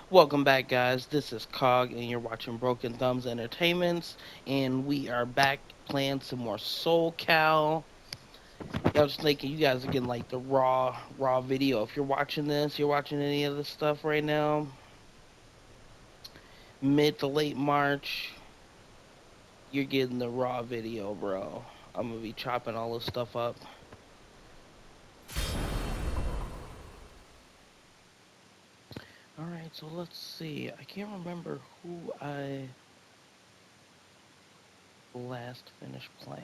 Welcome back, guys. This is KOG, and you're watching Broken Thumbs Entertainments, and we are back playing some more SoulCal. I was thinking you guys are getting like the raw video. If you're watching this, you're watching any of this stuff right now, mid to late March, you're getting the raw video, bro. I'm gonna be chopping all this stuff up. All right, so let's see. I can't remember who I last finished playing.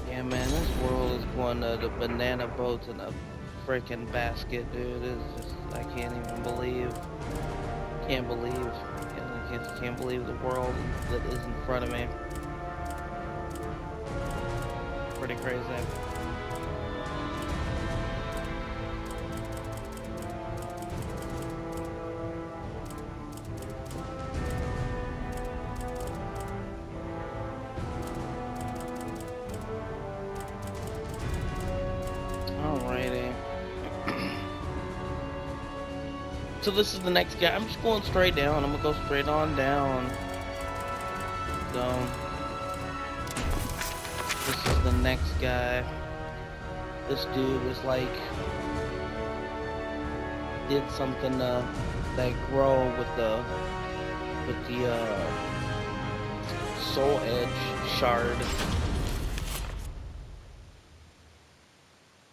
Yeah, man, this world is going to the banana boats in a freaking basket, dude. It's just, I can't even believe, can't believe the world that is in front of me. Pretty crazy. Alrighty. So this is the next guy. I'm just going straight down. I'm gonna go straight on down. So this is the next guy. This dude was like did something that grow with the soul edge shard.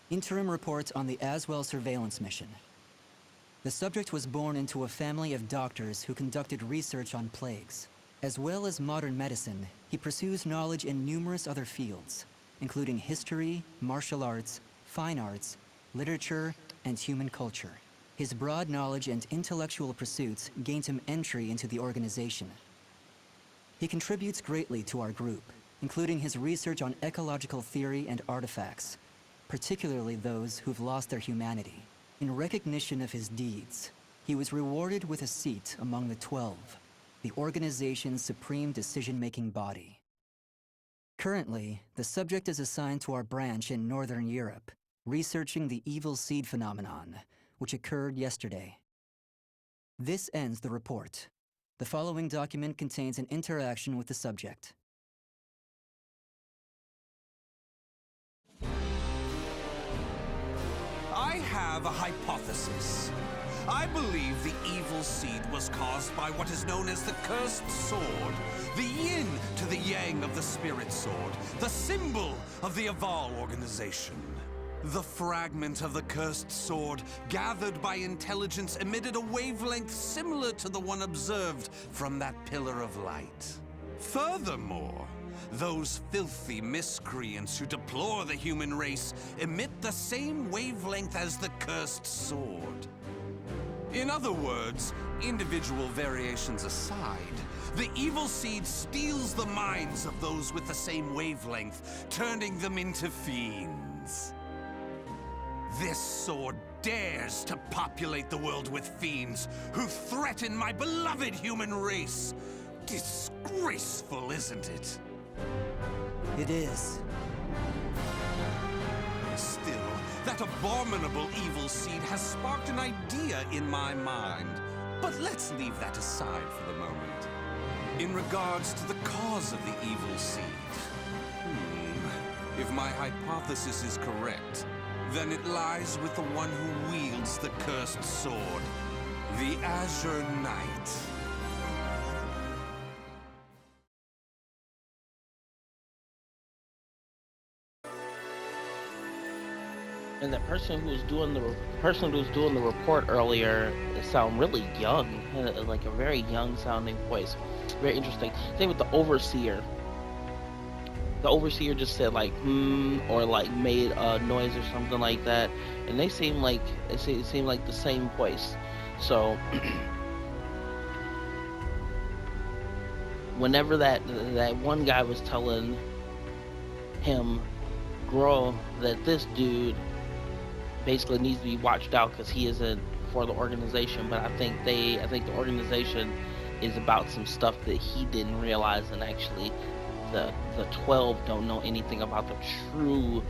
Interim report on the Aswell surveillance mission. The subject was born into a family of doctors who conducted research on plagues. As well as modern medicine, he pursues knowledge in numerous other fields, including history, martial arts, fine arts, literature, and human culture. His broad knowledge and intellectual pursuits gained him entry into the organization. He contributes greatly to our group, including his research on ecological theory and artifacts, particularly those who've lost their humanity. In recognition of his deeds, he was rewarded with a seat among the 12, the organization's supreme decision-making body. Currently, the subject is assigned to our branch in Northern Europe, researching the evil seed phenomenon, which occurred yesterday. This ends the report. The following document contains an interaction with the subject. I have a hypothesis. I believe the evil seed was caused by what is known as the cursed sword, the yin to the yang of the spirit sword, the symbol of the Aval organization. The fragment of the cursed sword, gathered by intelligence, emitted a wavelength similar to the one observed from that pillar of light. Furthermore, those filthy miscreants who deplore the human race emit the same wavelength as the cursed sword. In other words, individual variations aside, the evil seed steals the minds of those with the same wavelength, turning them into fiends. This sword dares to populate the world with fiends who threaten my beloved human race. Disgraceful, isn't it? It is. Still, that abominable evil seed has sparked an idea in my mind. But let's leave that aside for the moment. In regards to the cause of the evil seed, if my hypothesis is correct, then it lies with the one who wields the cursed sword, the Azure Knight. And that person who was doing the report earlier sound really young, like a very young sounding voice. Very interesting. Same with the overseer. The overseer just said like or like made a noise or something like that, and they seem like it seemed like the same voice. So whenever that one guy was telling him, grow, that this dude basically needs to be watched out because he isn't for the organization, but I think the organization is about some stuff that he didn't realize and actually the 12 don't know anything about the true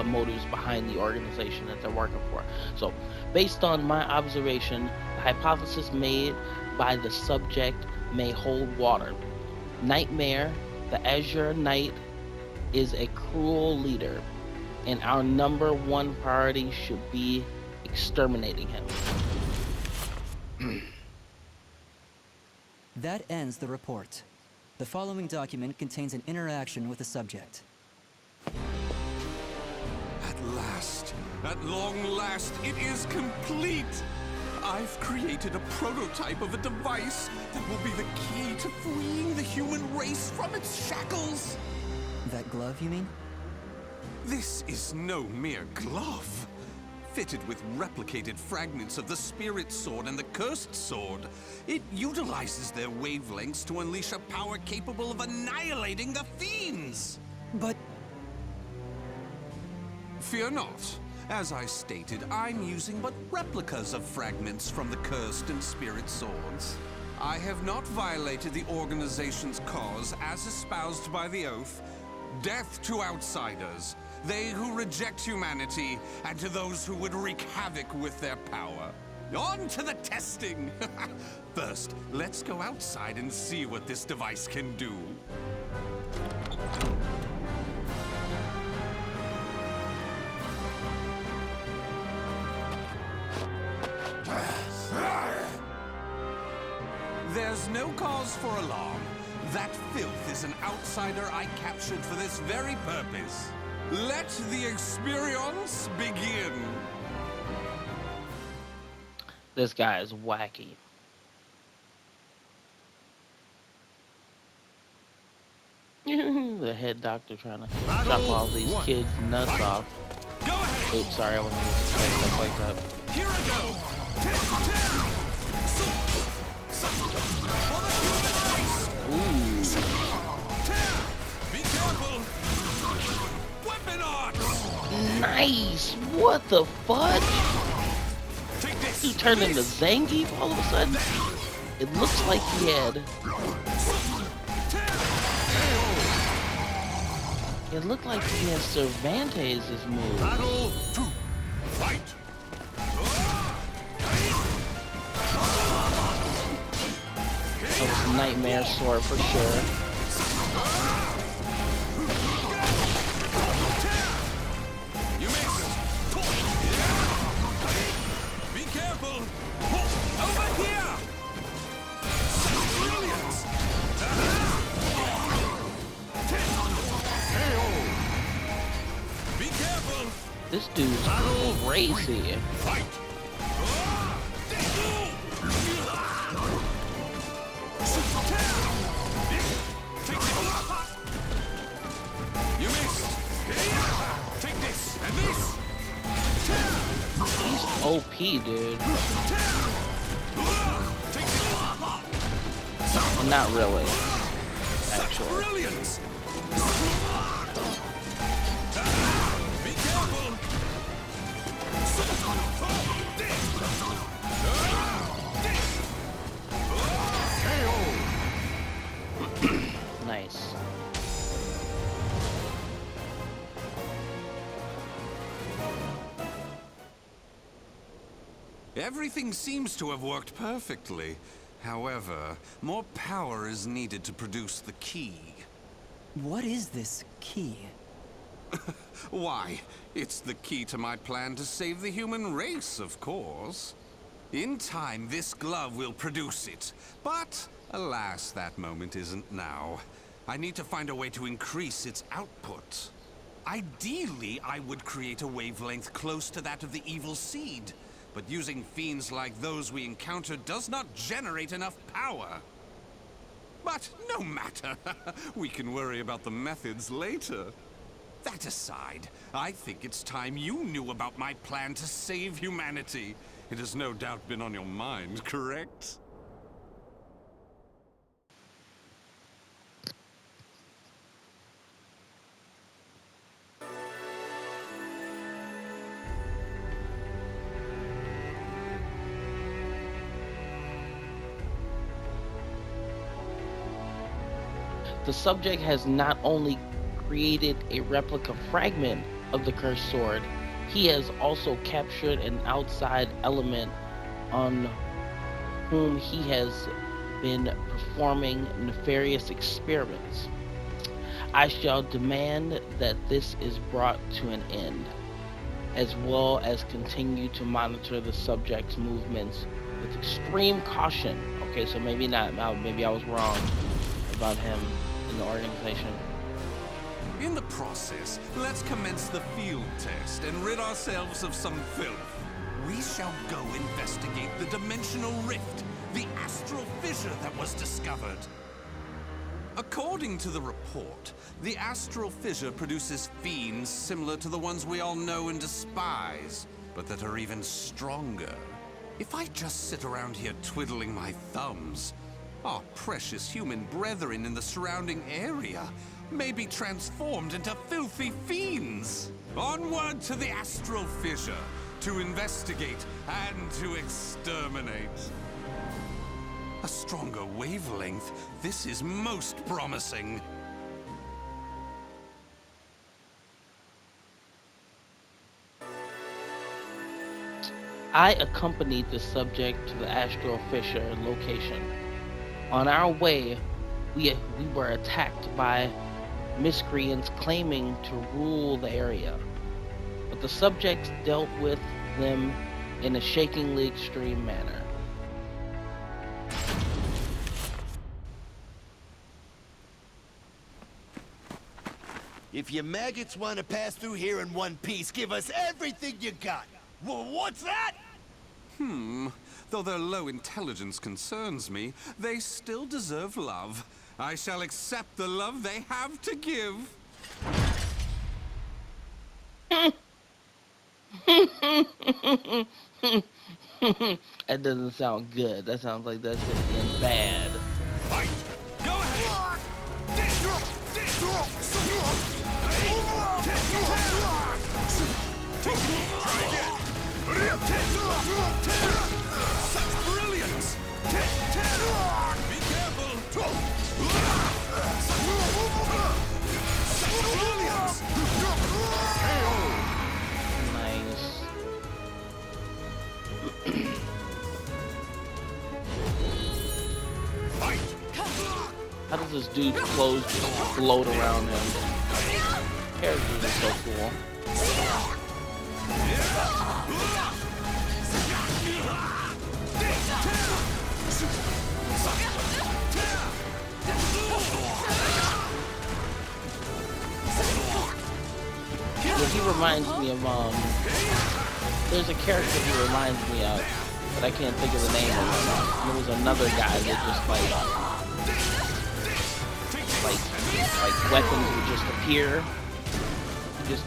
motives behind the organization that they're working for. So, based on my observation, the hypothesis made by the subject may hold water. Nightmare, the Azure Knight, is a cruel leader, and our number one priority should be exterminating him. That ends the report. The following document contains an interaction with the subject. At long last, it is complete! I've created a prototype of a device that will be the key to freeing the human race from its shackles! That glove, you mean? This is no mere glove. Fitted with replicated fragments of the Spirit Sword and the Cursed Sword, it utilizes their wavelengths to unleash a power capable of annihilating the fiends! But... Fear not. As I stated, I'm using but replicas of fragments from the Cursed and Spirit Swords. I have not violated the organization's cause as espoused by the oath. Death to outsiders, they who reject humanity, and to those who would wreak havoc with their power. On to the testing! First, let's go outside and see what this device can do. There's no cause for alarm. That filth is an outsider I captured for this very purpose. Let the experience begin. This guy is wacky. The head doctor trying to chop all these kids' nuts off. Go ahead. Oops, sorry, I wasn't going to say stuff like that. Here I go. Ooh. Be careful. Weapon arts. Nice! What the fudge? Take this. He turned into Zangief all of a sudden? It looks like he had... It looked like he had Cervantes' move. Battle to fight. That was Nightmare Sword for sure. You missed. Be careful. Over here. Brilliant. Be careful. This dude's crazy. Fight. You missed. Take this and this. He's OP, dude. Well, not really, actually. Brilliant. Be careful. Nice. Everything seems to have worked perfectly. However, more power is needed to produce the key. What is this key? Why, it's the key to my plan to save the human race, of course. In time, this glove will produce it. But, alas, that moment isn't now. I need to find a way to increase its output. Ideally, I would create a wavelength close to that of the evil seed. But using fiends like those we encountered does not generate enough power. But no matter. We can worry about the methods later. That aside, I think it's time you knew about my plan to save humanity. It has no doubt been on your mind, correct? The subject has not only created a replica fragment of the cursed sword, he has also captured an outside element on whom he has been performing nefarious experiments. I shall demand that this is brought to an end, as well as continue to monitor the subject's movements with extreme caution. Okay, so maybe not. Maybe I was wrong about him in the organization. In the process, let's commence the field test and rid ourselves of some filth. We shall go investigate the dimensional rift, the astral fissure that was discovered. According to the report, the astral fissure produces fiends similar to the ones we all know and despise, but that are even stronger. If I just sit around here twiddling my thumbs, our precious human brethren in the surrounding area may be transformed into filthy fiends. Onward to the astral fissure, to investigate and to exterminate. A stronger wavelength. This is most promising. I accompanied the subject to the astral fissure location. On our way, we were attacked by miscreants claiming to rule the area, but the subjects dealt with them in a shakingly extreme manner. If you maggots want to pass through here in one piece, give us everything you got. What's that? Though their low intelligence concerns me, they still deserve love. I shall accept the love they have to give. That doesn't sound good. That sounds like that's gonna end bad. Fight! Go ahead! Try again! Such brilliance! Be careful! Such brilliance! Nice. Fight! How does this dude's clothes just float around him? Characters are so cool. Yeah, he reminds me of there's a character he reminds me of, but I can't think of the name of him. There was another guy that just like weapons would just appear. He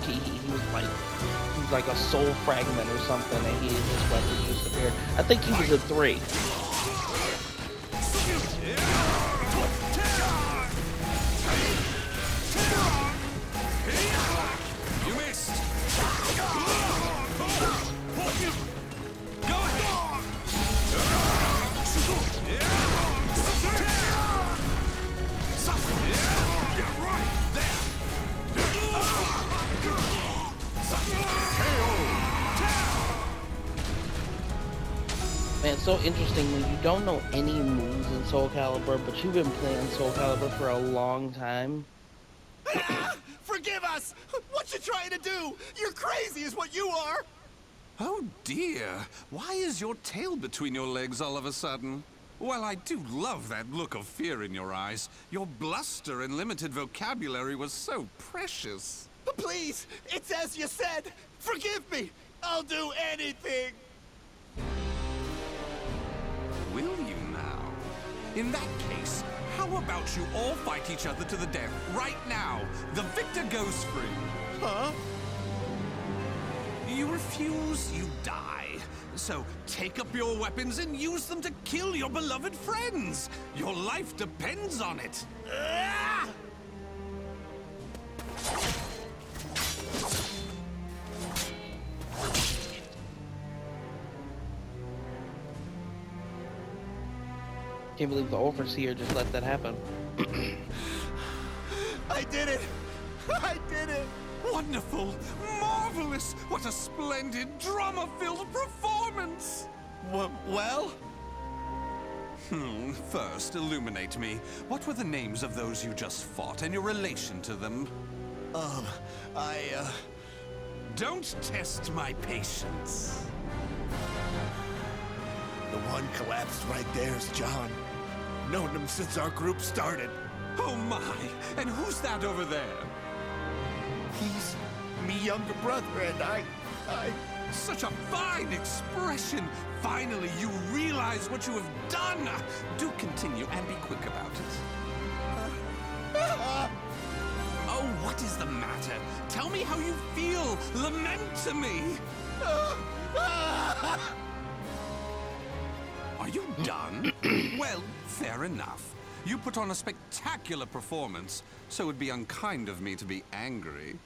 was like a soul fragment or something, and his weapons just appeared. I think he was a 3. You missed. Go ahead. Get right there. Man, it's so interesting when you don't know any moves in Soul Calibur, but you've been playing Soul Calibur for a long time. Forgive us! What you trying to do? You're crazy is what you are! Oh dear, why is your tail between your legs all of a sudden? Well, I do love that look of fear in your eyes. Your bluster and limited vocabulary was so precious. Please, it's as you said. Forgive me. I'll do anything. Will you now? In that case, how about you all fight each other to the death right now? The victor goes free. Huh? You refuse, you die. So take up your weapons and use them to kill your beloved friends. Your life depends on it. Ah! Can't believe the Overseer just let that happen. I did it! I did it! Wonderful! Marvelous! What a splendid drama-filled performance! Well? First, illuminate me. What were the names of those you just fought and your relation to them? Don't test my patience. The one collapsed right there is John. Known him since our group started. Oh my! And who's that over there? He's me younger brother, and I... Such a fine expression! Finally, you realize what you have done! Do continue and be quick about it. Oh, what is the matter? Tell me how you feel! Lament to me! Are you done? Well, fair enough. You put on a spectacular performance, so it would be unkind of me to be angry.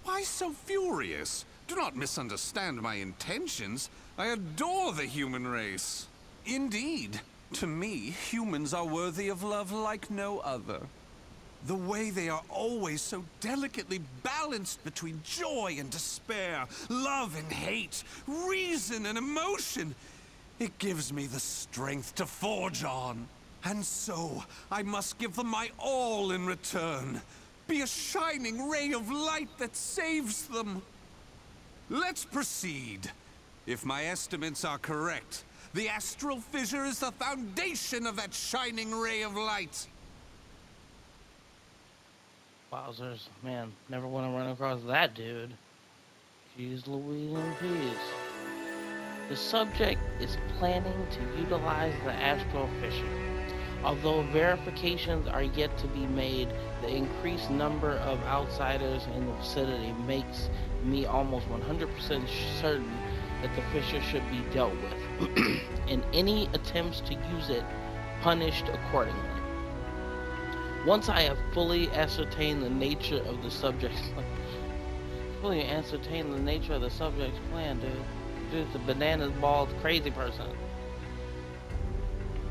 Why so furious? Do not misunderstand my intentions. I adore the human race. Indeed, to me, humans are worthy of love like no other. The way they are always so delicately balanced between joy and despair, love and hate, reason and emotion. It gives me the strength to forge on. And so, I must give them my all in return. Be a shining ray of light that saves them. Let's proceed. If my estimates are correct, the astral fissure is the foundation of that shining ray of light. Wowzers, man, never want to run across that dude. Jeez Louise and peas. The subject is planning to utilize the astral fissure. Although verifications are yet to be made, the increased number of outsiders in the vicinity makes me almost 100% certain that the fissure should be dealt with, and any attempts to use it punished accordingly. Once I have fully ascertained the nature of the subject's plan, dude. Dude's a bananas bald crazy person.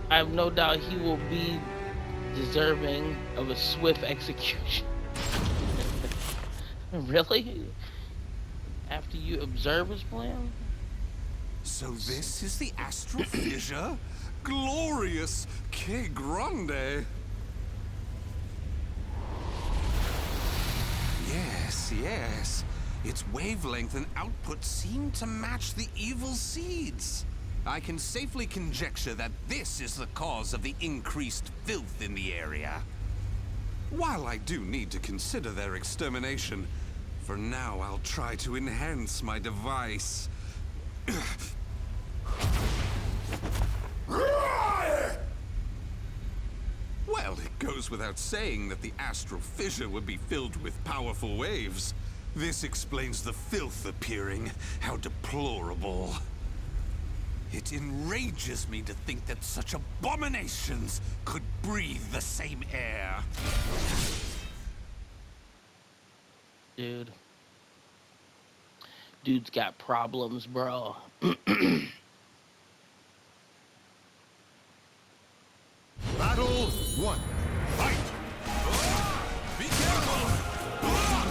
I have no doubt he will be deserving of a swift execution. Really? After you observe his plan? So this is the astral fissure? Glorious! Que grande! Yes. Its wavelength and output seem to match the evil seeds. I can safely conjecture that this is the cause of the increased filth in the area. While I do need to consider their extermination, for now I'll try to enhance my device. Well, it goes without saying that the astral fissure would be filled with powerful waves. This explains the filth appearing. How deplorable. It enrages me to think that such abominations could breathe the same air. Dude's got problems, bro. Battle 1. Fight! Be careful! Go ahead!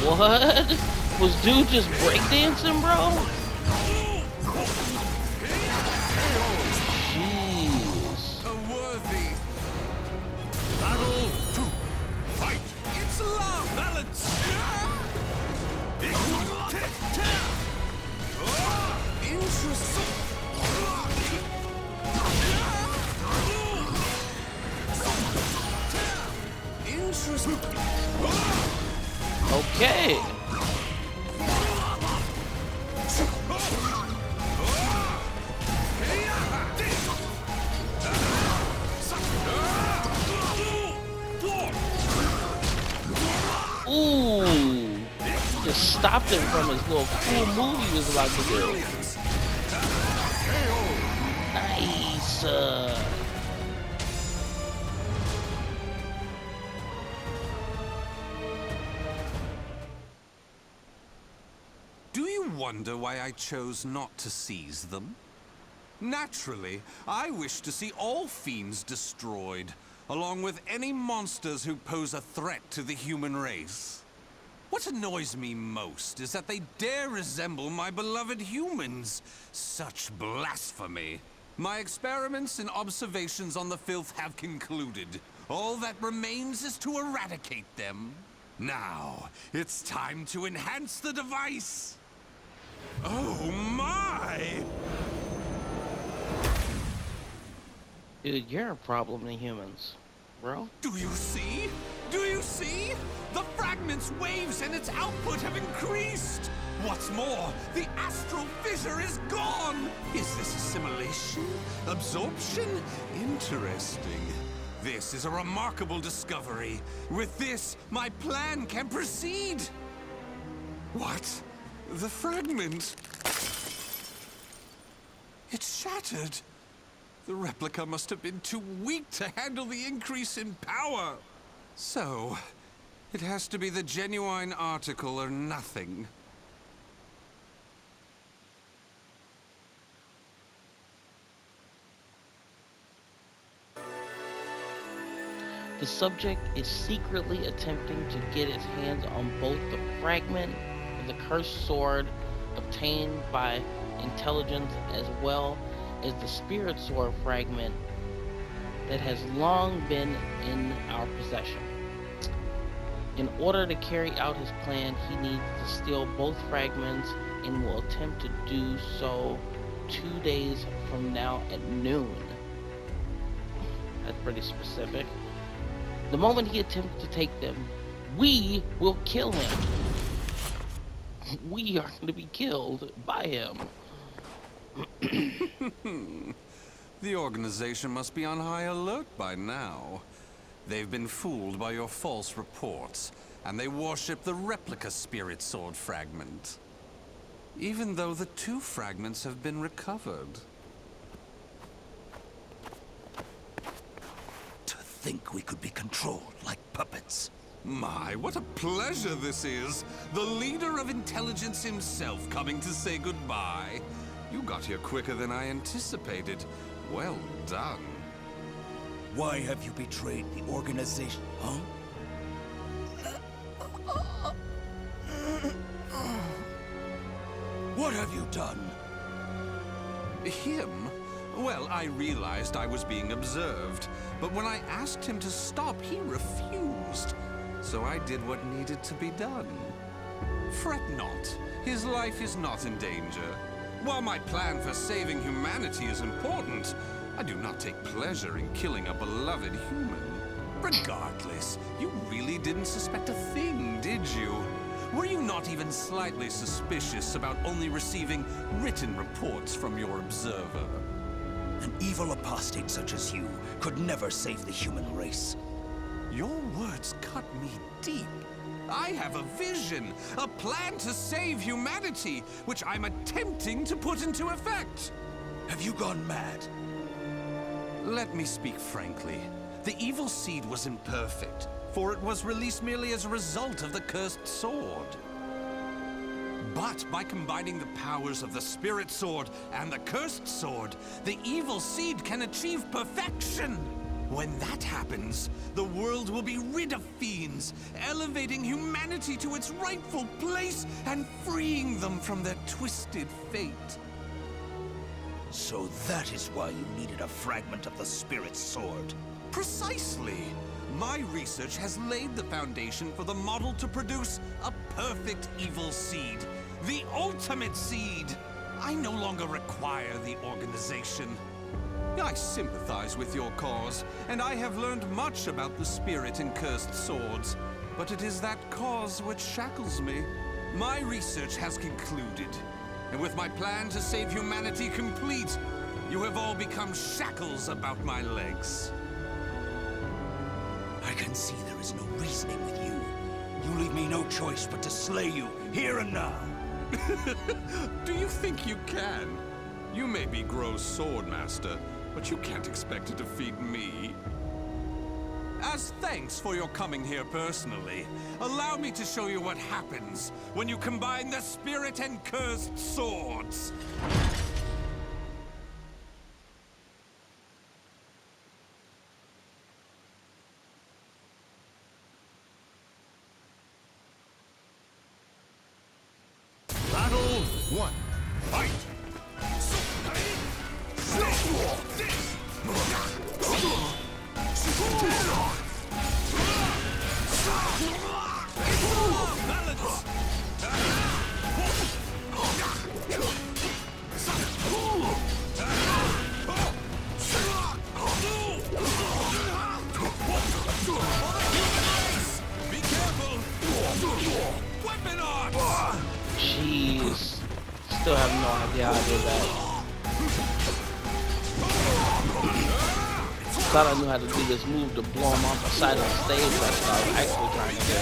What? Was dude just breakdancing, bro? Jeez. A worthy Battle 2. Fight! It's love balance! Interesting. Interesting. Okay. Ooh. Just stopped him from his little cool move he was about to do. Do you wonder why I chose not to seize them? Naturally, I wish to see all fiends destroyed, along with any monsters who pose a threat to the human race. What annoys me most is that they dare resemble my beloved humans. Such blasphemy. My experiments and observations on the filth have concluded. All that remains is to eradicate them. Now, it's time to enhance the device. Oh my! Dude, you're a problem to humans, bro. Do you see? Do you see? The fragment's waves and its output have increased! What's more, the astral fissure is gone! Is this assimilation? Absorption? Interesting. This is a remarkable discovery. With this, my plan can proceed! What? The fragment? It's shattered! The replica must have been too weak to handle the increase in power. So, it has to be the genuine article or nothing. The subject is secretly attempting to get his hands on both the fragment of the cursed sword obtained by intelligence as well as the spirit sword fragment that has long been in our possession. In order to carry out his plan, he needs to steal both fragments and will attempt to do so 2 days from now at noon. That's pretty specific. The moment he attempts to take them, we will kill him. We are going to be killed by him. The organization must be on high alert by now. They've been fooled by your false reports, and they worship the replica spirit sword fragment. Even though the 2 fragments have been recovered. To think we could be controlled like puppets. My, what a pleasure this is! The leader of intelligence himself coming to say goodbye. You got here quicker than I anticipated. Well done. Why have you betrayed the organization, huh? What have you done? Him? Well, I realized I was being observed, but when I asked him to stop, he refused. So I did what needed to be done. Fret not. His life is not in danger. While my plan for saving humanity is important, I do not take pleasure in killing a beloved human. Regardless, you really didn't suspect a thing, did you? Were you not even slightly suspicious about only receiving written reports from your observer? An evil apostate such as you could never save the human race. Your words cut me deep. I have a vision, a plan to save humanity, which I'm attempting to put into effect. Have you gone mad? Let me speak frankly. The evil seed was imperfect, for it was released merely as a result of the cursed sword. But by combining the powers of the spirit sword and the cursed sword, the evil seed can achieve perfection. When that happens, the world will be rid of fiends, elevating humanity to its rightful place and freeing them from their twisted fate. So that is why you needed a fragment of the spirit sword. Precisely. My research has laid the foundation for the model to produce a perfect evil seed. The ultimate seed! I no longer require the organization. I sympathize with your cause, and I have learned much about the spirit in cursed swords. But it is that cause which shackles me. My research has concluded, and with my plan to save humanity complete, you have all become shackles about my legs. I can see there is no reasoning with you. You leave me no choice but to slay you, here and now. Do you think you can? You may be Gro's sword master, but you can't expect to defeat me. As thanks for your coming here personally, allow me to show you what happens when you combine the spirit and cursed swords. Battle 1. Fight! Be careful! Weapon arts! Jeez. Still have no idea how to do that. Thought I knew how to do this move to blow him off the side of the stage. That's what I was actually trying to do.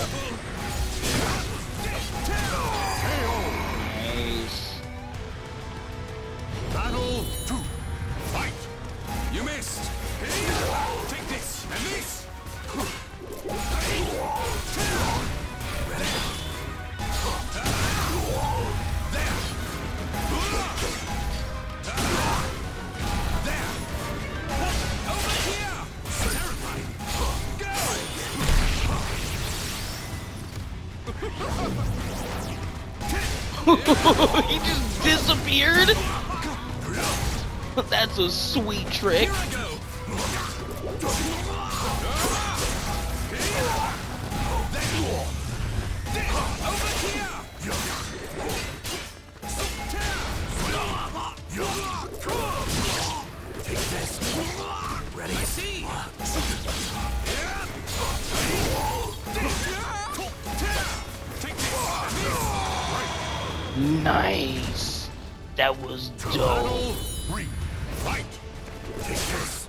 Nice. Battle 2. Fight! You missed! Take this and this! He just disappeared? That's a sweet trick. Nice. That was dope. Fight! Take this!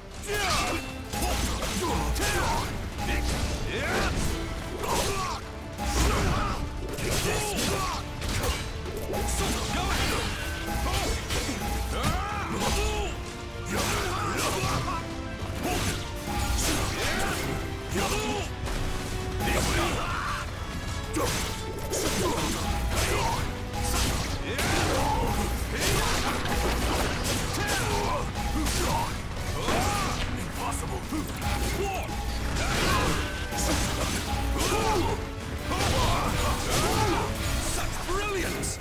Such brilliance!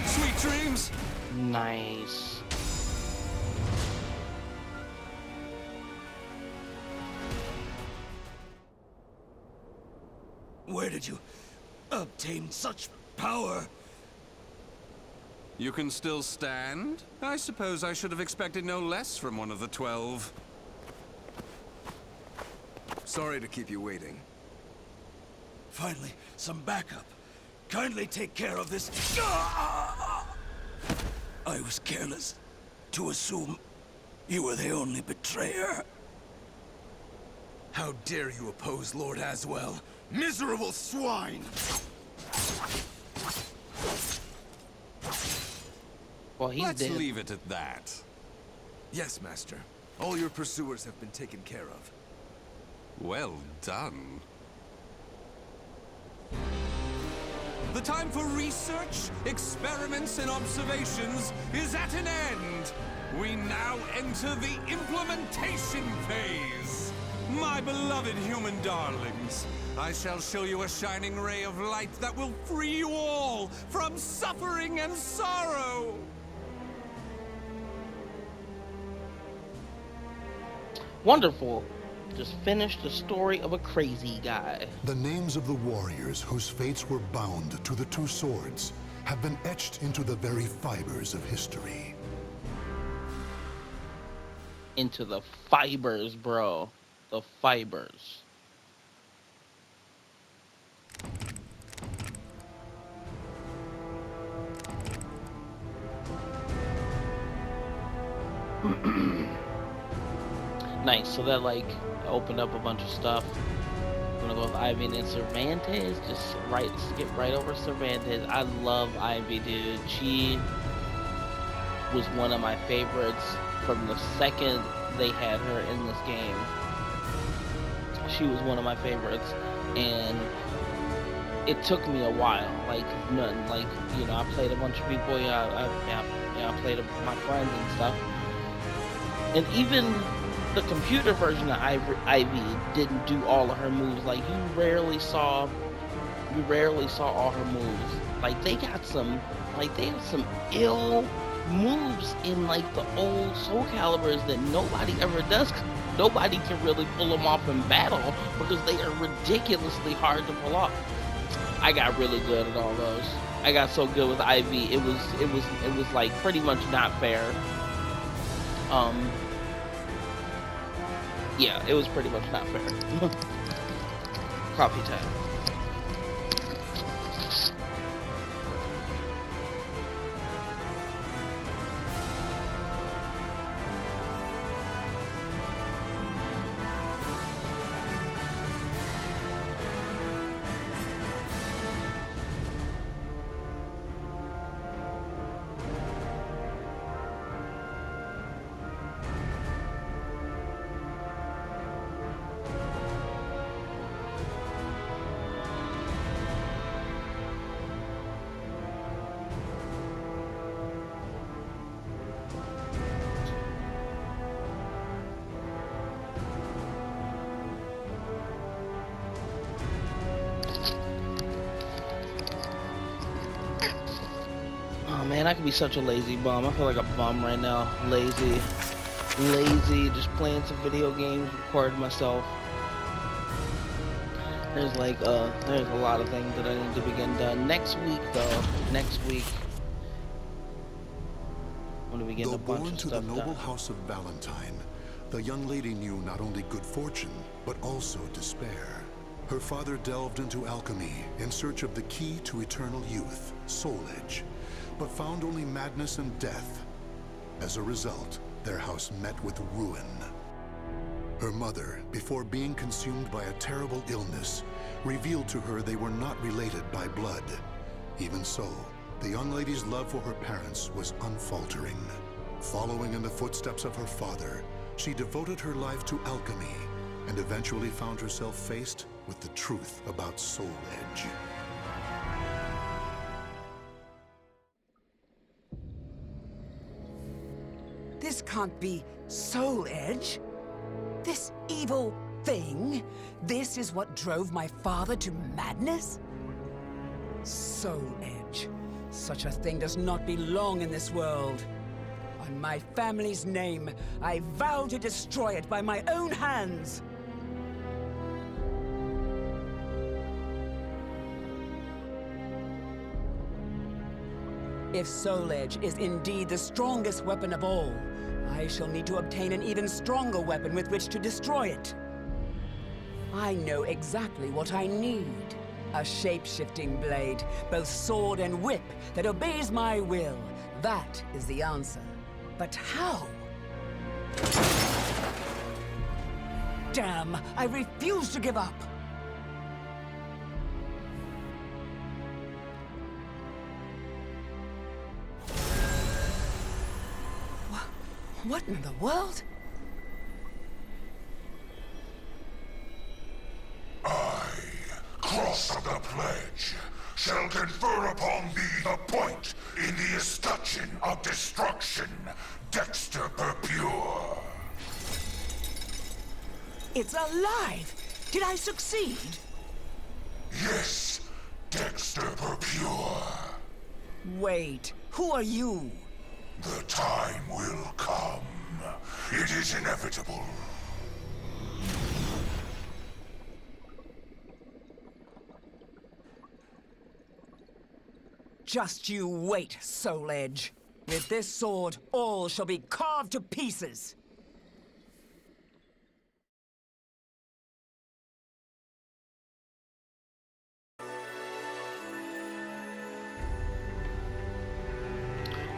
Sweet dreams! Nice. Where did you obtain such power? You can still stand? I suppose I should have expected no less from one of the 12. Sorry to keep you waiting. Finally, some backup. Kindly take care of this. I was careless to assume you were the only betrayer. How dare you oppose Lord Aswell? Miserable swine! Well, he's Let's dead. leave it at that. Yes, Master. All your pursuers have been taken care of. Well done. The time for research, experiments, and observations is at an end. We now enter the implementation phase. My beloved human darlings, I shall show you a shining ray of light that will free you all from suffering and sorrow. Wonderful. Just finished the story of a crazy guy. The names of the warriors whose fates were bound to the two swords have been etched into the very fibers of history. Into the fibers, bro. The fibers. Nice. So that like opened up a bunch of stuff. I'm gonna go with Ivy and Cervantes. Just skip right over Cervantes. I love Ivy, dude. She was one of my favorites from the second they had her in this game. She was one of my favorites, and it took me a while. Like nothing. Like, you know, I played a bunch of people. I played with my friends and stuff. And even the computer version of Ivy didn't do all of her moves. Like you rarely saw all her moves. Like they have some ill moves in like the old Soul Caliburs that nobody ever does. Nobody can really pull them off in battle because they are ridiculously hard to pull off. I got really good at all those. I got so good with Ivy, it was like pretty much not fair. Yeah, it was pretty much not fair. Coffee time. Man, I could be such a lazy bum. I feel like a bum right now. Lazy, just playing some video games, recording myself. There's a lot of things that I need to begin done. Next week, though, I'm gonna begin a bunch of stuff done. Born to the noble house of Valentine, the young lady knew not only good fortune, but also despair. Her father delved into alchemy in search of the key to eternal youth, Soul Edge, but found only madness and death. As a result, their house met with ruin. Her mother, before being consumed by a terrible illness, revealed to her they were not related by blood. Even so, the young lady's love for her parents was unfaltering. Following in the footsteps of her father, she devoted her life to alchemy and eventually found herself faced with the truth about Soul Edge. This can't be Soul Edge. This evil thing? This is what drove my father to madness? Soul Edge. Such a thing does not belong in this world. On my family's name, I vow to destroy it by my own hands. If Soul Edge is indeed the strongest weapon of all, I shall need to obtain an even stronger weapon with which to destroy it. I know exactly what I need. A shape-shifting blade, both sword and whip, that obeys my will. That is the answer. But how? Damn, I refuse to give up. What in the world? I, Cross of the Pledge, shall confer upon thee the point in the escutcheon of destruction, Dexter Purpure. It's alive! Did I succeed? Yes, Dexter Purpure. Wait, who are you? The time will come. It is inevitable. Just you wait, Soul Edge. With this sword, all shall be carved to pieces.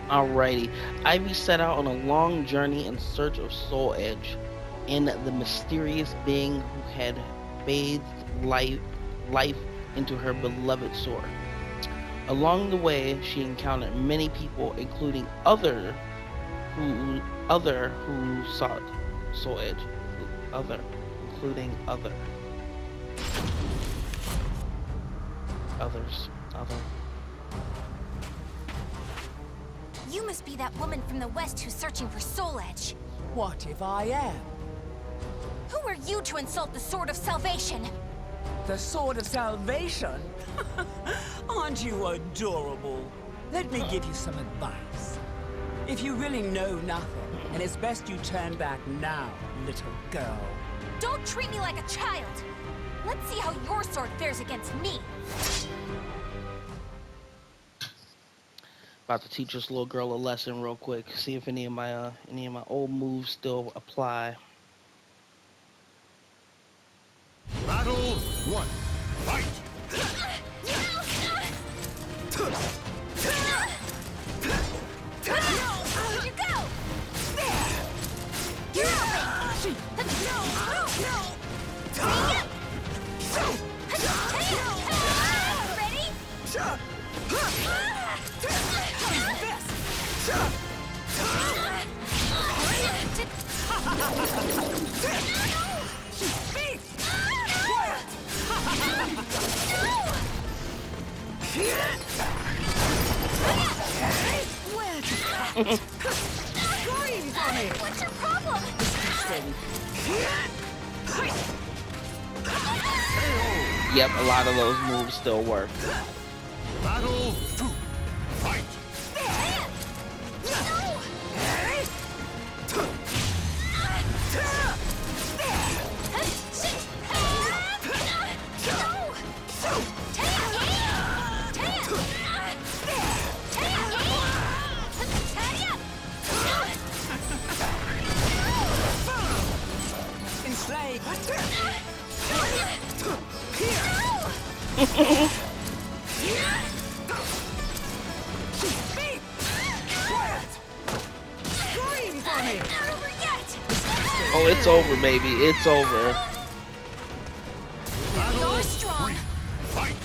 Alrighty, Ivy set out on a long journey in search of Soul Edge and the mysterious being who had bathed life into her beloved sword. Along the way, she encountered many people, including others who sought Soul Edge, other, including other. You must be that woman from the West who's searching for Soul Edge. What if I am? Who are you to insult the Sword of Salvation? The Sword of Salvation? Aren't you adorable? Let me give you some advice. If you really know nothing, then it's best you turn back now, little girl. Don't treat me like a child. Let's see how your sword fares against me. About to teach this little girl a lesson real quick. See if any of my old moves still apply. Battle 1. Fight! Where'd you go? You're ready? What's your problem? Yep, a lot of those moves still work. Battle 2. Fight! Oh, it's over, baby. It's over. You're strong. Fight!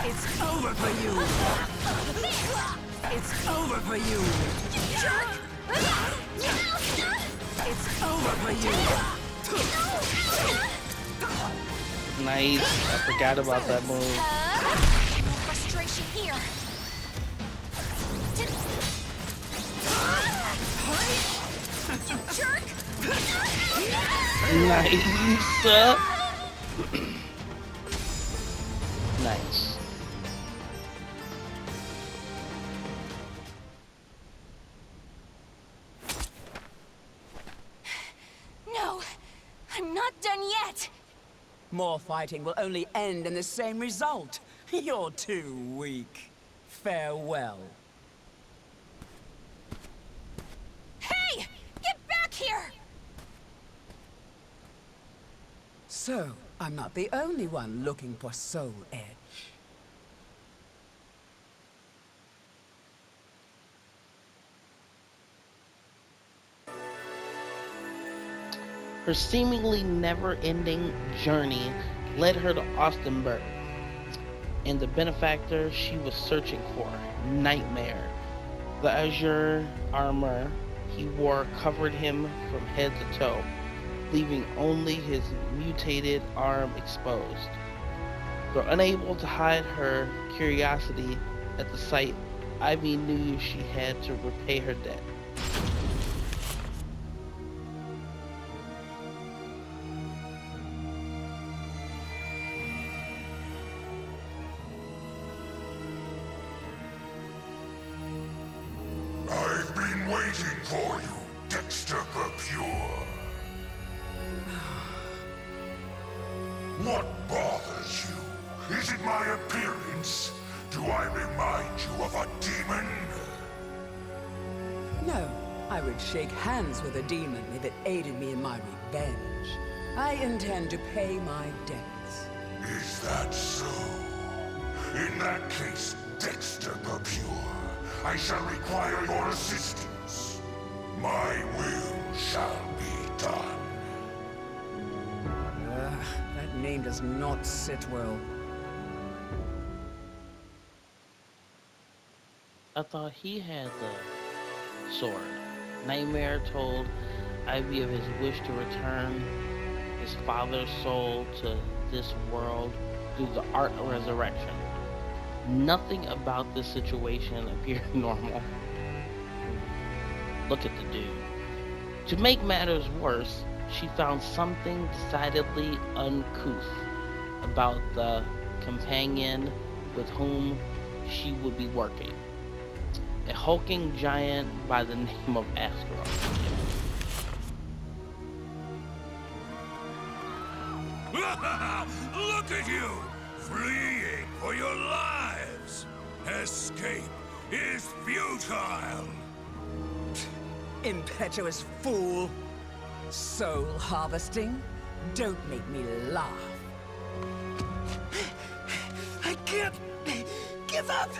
It's over for you. It's over for you. It's over for you. Nice. I forgot about that move. No frustration here. Jerk! Nice. Nice. No, I'm not done yet. More fighting will only end in the same result. You're too weak. Farewell. Hey! Get back here! So, I'm not the only one looking for Soul Edge. Her seemingly never-ending journey led her to Austenburg, and the benefactor she was searching for, Nightmare. The azure armor he wore covered him from head to toe, leaving only his mutated arm exposed. Though unable to hide her curiosity at the sight, Ivy knew she had to repay her debt. I've been waiting for you, Dexter Pure. What bothers you? Is it my appearance? Do I remind you of a demon? No, I would shake hands with a demon if it aided me in my revenge. I intend to pay my debts. Is that so? that case, Dexter Purpure, I shall require your assistance. My will shall be done. That name does not sit well. I thought he had the sword. Nightmare told Ivy of his wish to return his father's soul to this world through the art of resurrection. Nothing about this situation appeared normal. Look at the dude. To make matters worse, she found something decidedly uncouth about the companion with whom she would be working. A hulking giant by the name of Astro. Look at you! Fleeing for your lives! Escape is futile! Impetuous fool! Soul harvesting? Don't make me laugh. I can't give up!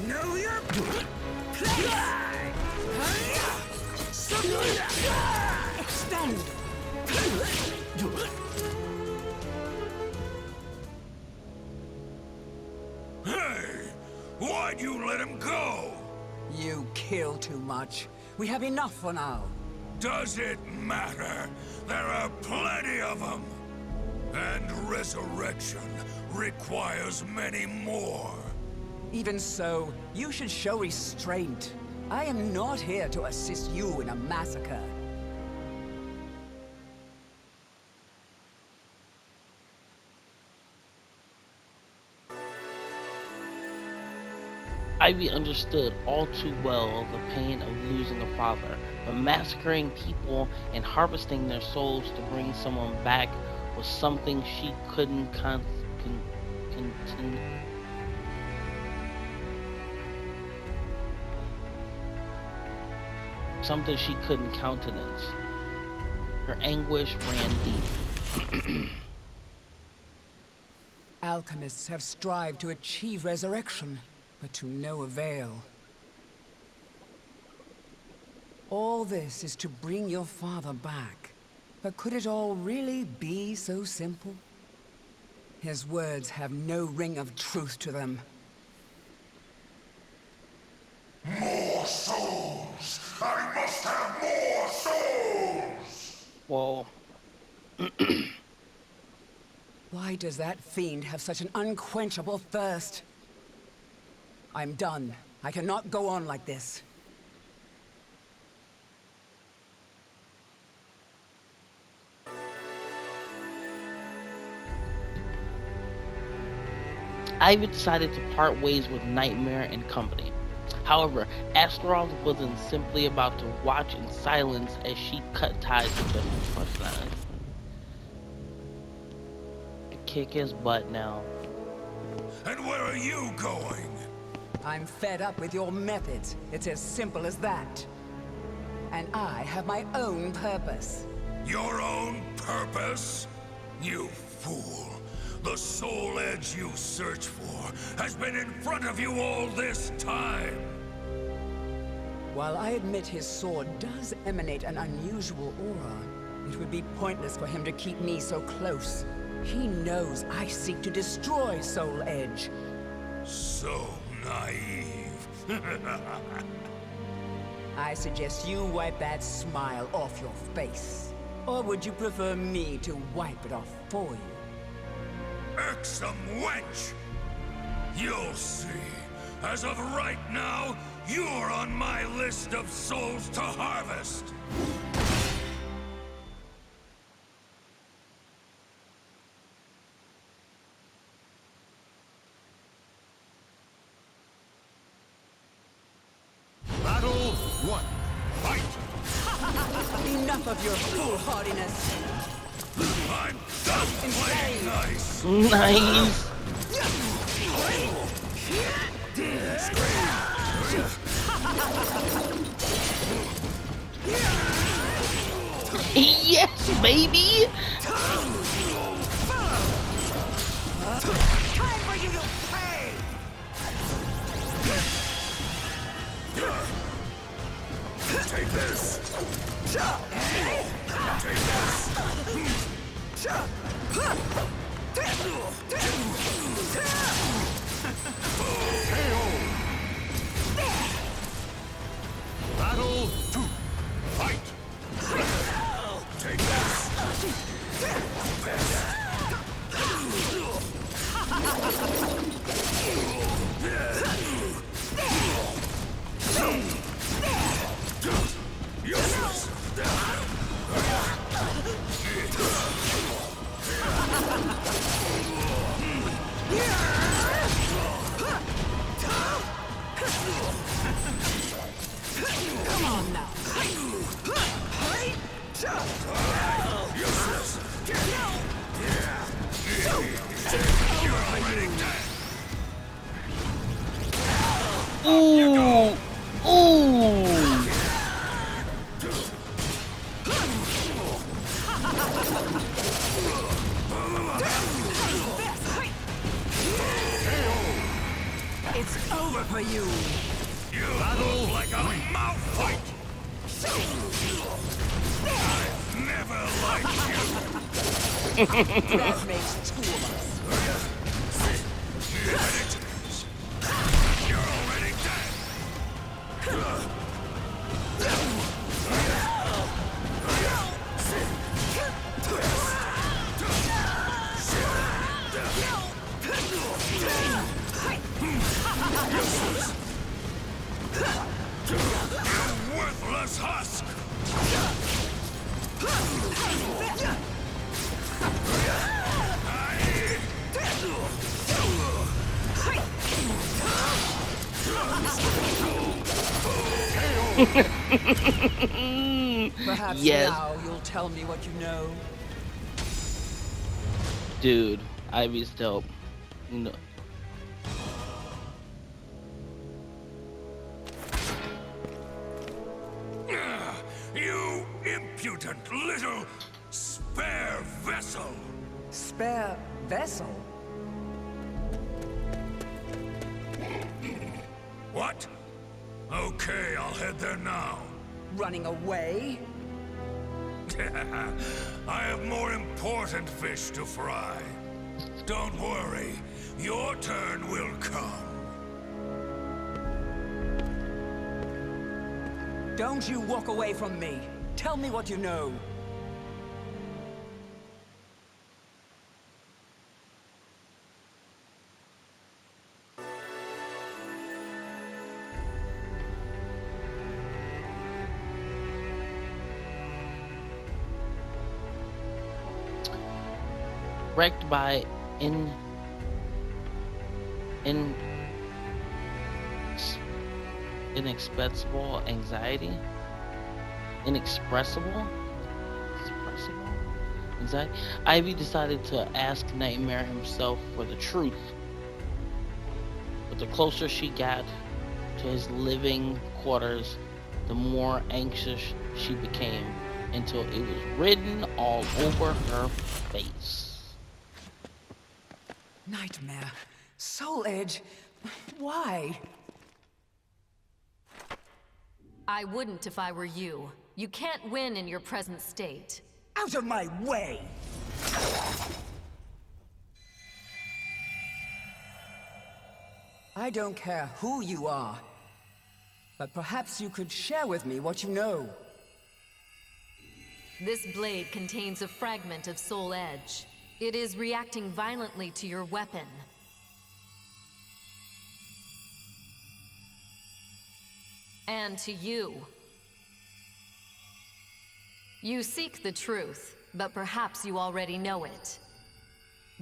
Know your place! Extend! Hey! Why'd you let him go? You kill too much. We have enough for now. Does it matter? There are plenty of them! And resurrection requires many more. Even so, you should show restraint. I am not here to assist you in a massacre. Ivy understood all too well the pain of losing a father, but massacring people and harvesting their souls to bring someone back was something she couldn't continue. Something she couldn't countenance. Her anguish ran deep. Alchemists have strived to achieve resurrection, but to no avail. All this is to bring your father back. But could it all really be so simple? His words have no ring of truth to them. More souls! I must have more souls! Well, Why does that fiend have such an unquenchable thirst? I'm done. I cannot go on like this. Ivy decided to part ways with Nightmare and company. However, Astaroth wasn't simply about to watch in silence as she cut ties with him. Kick his butt now. And where are you going? I'm fed up with your methods. It's as simple as that. And I have my own purpose. Your own purpose? You fool. The soul edge you search for has been in front of you all this time. While I admit his sword does emanate an unusual aura, it would be pointless for him to keep me so close. He knows I seek to destroy Soul Edge. So naive. I suggest you wipe that smile off your face. Or would you prefer me to wipe it off for you? Irksome wench! You'll see. As of right now, you're on my list of souls to harvest. enough of your foolhardiness. I'm done playing nice. Nice. Yes, baby. Time for you to pay! Take this. Take this. Battle to fight. Take this. Useless. Come on now. Useless. You're already dead. Ooh. Ooh. It's over for you. You battle like a mouth fight. I've never liked you. That makes two of us. You're already dead. You worthless husk. Perhaps Yes. now you'll tell me what you know. Dude, Ivy's dope. No. You impudent little spare vessel. Spare vessel? What? Okay, I'll head there now. Running away? I have more important fish to fry. Don't worry, your turn will come. Don't you walk away from me. Tell me what you know. Wrecked by inexpressible anxiety. Inexpressible anxiety. Ivy decided to ask Nightmare himself for the truth. But the closer she got to his living quarters, the more anxious she became, until it was written all over her face. Nightmare. Soul Edge. Why? I wouldn't if I were you. You can't win in your present state. Out of my way! I don't care who you are, but perhaps you could share with me what you know. This blade contains a fragment of Soul Edge. It is reacting violently to your weapon. And to you. You seek the truth, but perhaps you already know it.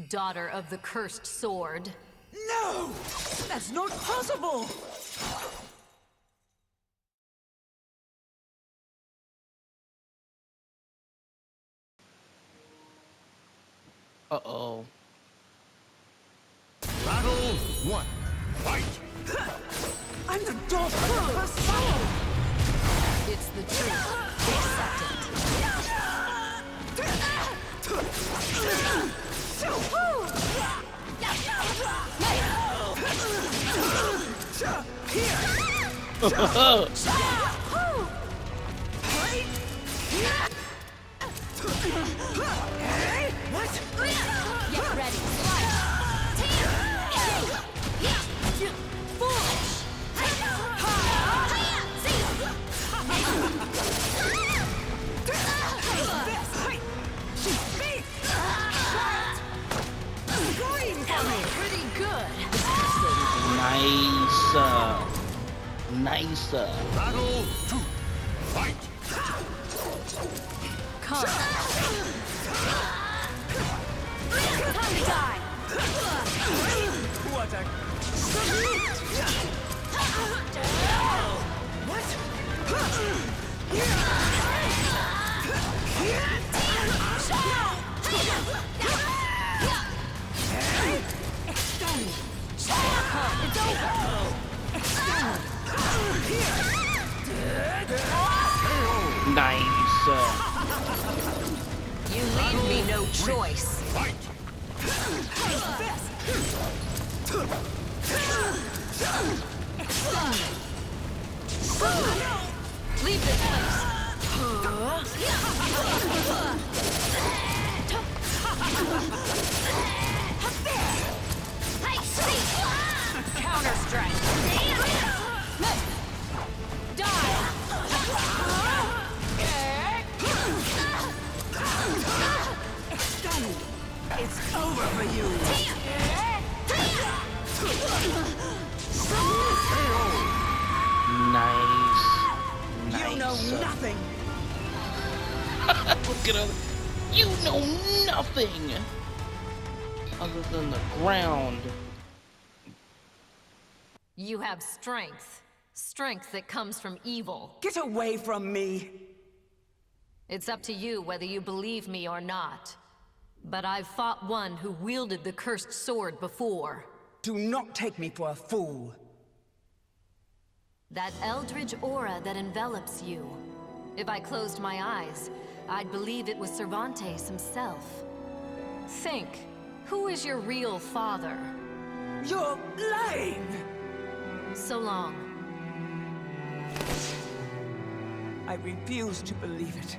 Daughter of the cursed sword. No! That's not possible! Uh-oh. Battle 1. Fight! I'm the daughter of the first soul! It's the truth. Accept it. Get ready. Pretty good. Nice. Nice. Battle 2. Fight! Come. Time to die. What a... Nice. You leave me no choice. Fight! Leave this place. Counter strike. Die. It's over for you! Nice. You know nothing! Look at her. You know nothing other than the ground. You have strength. Strength that comes from evil. Get away from me! It's up to you whether you believe me or not. But I've fought one who wielded the cursed sword before. Do not take me for a fool. That eldritch aura that envelops you. If I closed my eyes, I'd believe it was Cervantes himself. Think, who is your real father? You're lying! So long. I refuse to believe it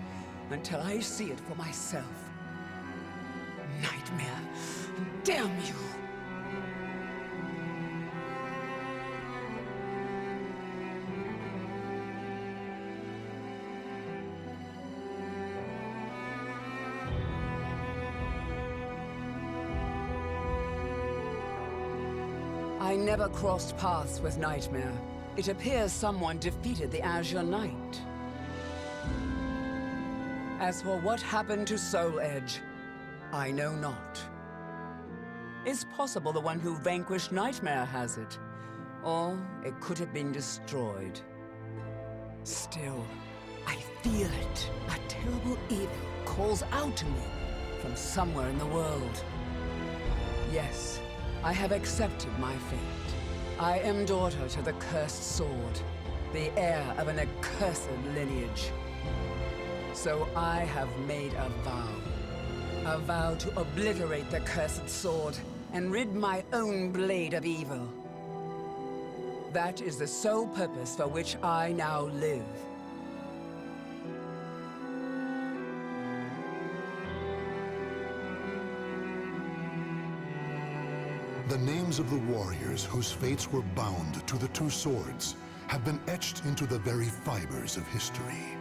until I see it for myself. Nightmare! Damn you! I never crossed paths with Nightmare. It appears someone defeated the Azure Knight. As for what happened to Soul Edge, I know not. It's possible the one who vanquished Nightmare has it, or it could have been destroyed. Still, I feel it. A terrible evil calls out to me from somewhere in the world. Yes, I have accepted my fate. I am daughter to the cursed sword, the heir of an accursed lineage. So I have made a vow. A vow to obliterate the cursed sword and rid my own blade of evil. That is the sole purpose for which I now live. The names of the warriors whose fates were bound to the two swords have been etched into the very fibers of history.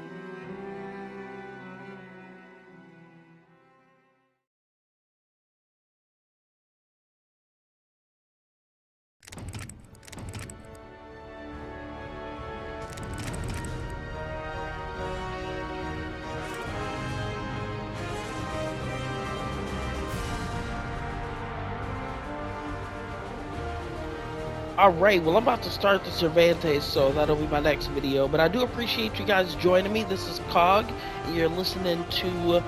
Alright, well I'm about to start the Cervantes, so that'll be my next video. But I do appreciate you guys joining me. This is KOG, and you're listening to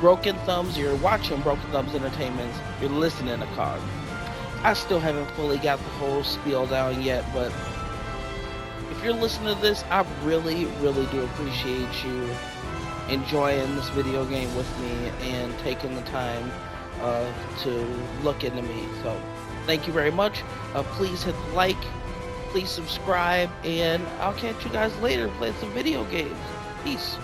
Broken Thumbs, you're watching Broken Thumbs Entertainment, you're listening to KOG. I still haven't fully got the whole spiel down yet, but if you're listening to this, I really, really do appreciate you enjoying this video game with me and taking the time to look into me. So thank you very much. Please hit the like, please subscribe, and I'll catch you guys later playing some video games. Peace.